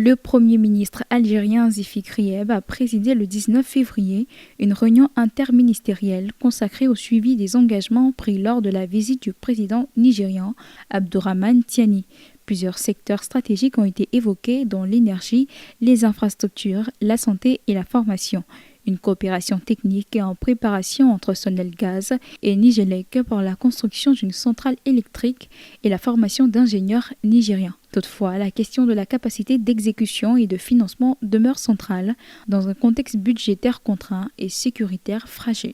Le Premier ministre algérien Zifik Rieb a présidé le 19 février une réunion interministérielle consacrée au suivi des engagements pris lors de la visite du président nigérian Abdourahmane Tiani. Plusieurs secteurs stratégiques ont été évoqués, dont l'énergie, les infrastructures, la santé et la formation. Une coopération technique est en préparation entre Sonelgaz et Nigélec pour la construction d'une centrale électrique et la formation d'ingénieurs nigériens. Toutefois, la question de la capacité d'exécution et de financement demeure centrale dans un contexte budgétaire contraint et sécuritaire fragile.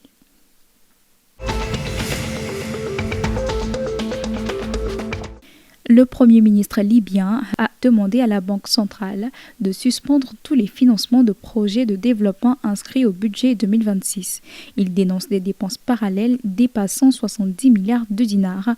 Le Premier ministre libyen a demandé à la Banque centrale de suspendre tous les financements de projets de développement inscrits au budget 2026. Il dénonce des dépenses parallèles dépassant 70 milliards de dinars,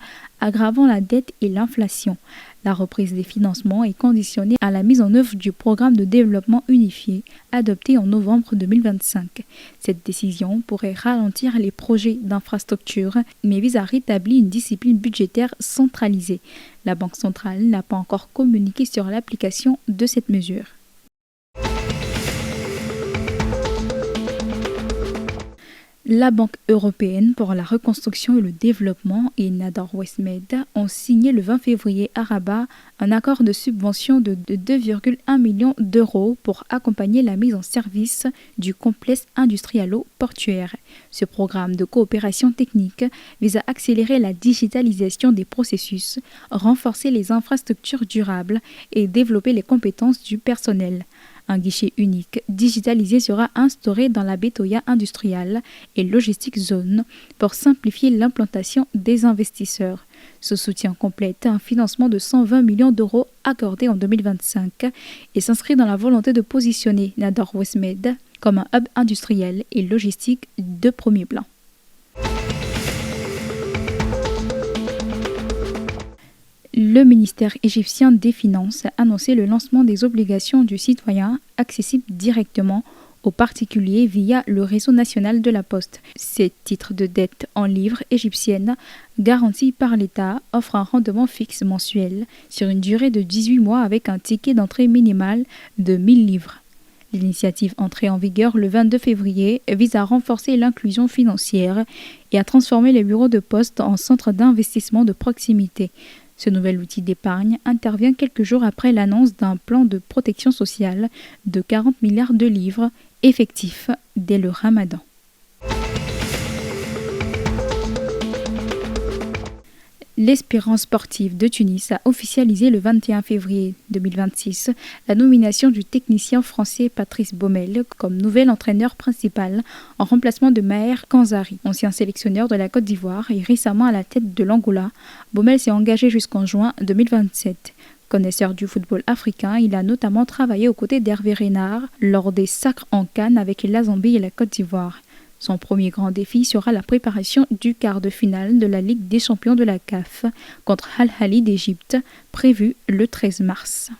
aggravant la dette et l'inflation. La reprise des financements est conditionnée à la mise en œuvre du programme de développement unifié adopté en novembre 2025. Cette décision pourrait ralentir les projets d'infrastructure, mais vise à rétablir une discipline budgétaire centralisée. La Banque centrale n'a pas encore communiqué sur l'application de cette mesure. La Banque européenne pour la reconstruction et le développement et Nador Westmed ont signé le 20 février à Rabat un accord de subvention de 2,1 millions d'euros pour accompagner la mise en service du complexe industrialo-portuaire. Ce programme de coopération technique vise à accélérer la digitalisation des processus, renforcer les infrastructures durables et développer les compétences du personnel. Un guichet unique digitalisé sera instauré dans la Betoya Industrial et Logistique Zone pour simplifier l'implantation des investisseurs. Ce soutien complète un financement de 120 millions d'euros accordé en 2025 et s'inscrit dans la volonté de positionner Nador Westmed comme un hub industriel et logistique de premier plan. Le ministère égyptien des Finances a annoncé le lancement des obligations du citoyen accessibles directement aux particuliers via le réseau national de la Poste. Ces titres de dette en livres égyptiennes garantis par l'État offrent un rendement fixe mensuel sur une durée de 18 mois avec un ticket d'entrée minimal de 1000 livres. L'initiative entrée en vigueur le 22 février vise à renforcer l'inclusion financière et à transformer les bureaux de poste en centres d'investissement de proximité. Ce nouvel outil d'épargne intervient quelques jours après l'annonce d'un plan de protection sociale de 40 milliards de livres effectif dès le Ramadan. L'Espérance sportive de Tunis a officialisé le 21 février 2026 la nomination du technicien français Patrice Baumel comme nouvel entraîneur principal en remplacement de Maher Kanzari, ancien sélectionneur de la Côte d'Ivoire et récemment à la tête de l'Angola. Baumel s'est engagé jusqu'en juin 2027. Connaisseur du football africain, il a notamment travaillé aux côtés d'Hervé Renard lors des sacres en CAN avec la Zambie et la Côte d'Ivoire. Son premier grand défi sera la préparation du quart de finale de la Ligue des champions de la CAF contre Al Ahly d'Égypte, prévu le 13 mars.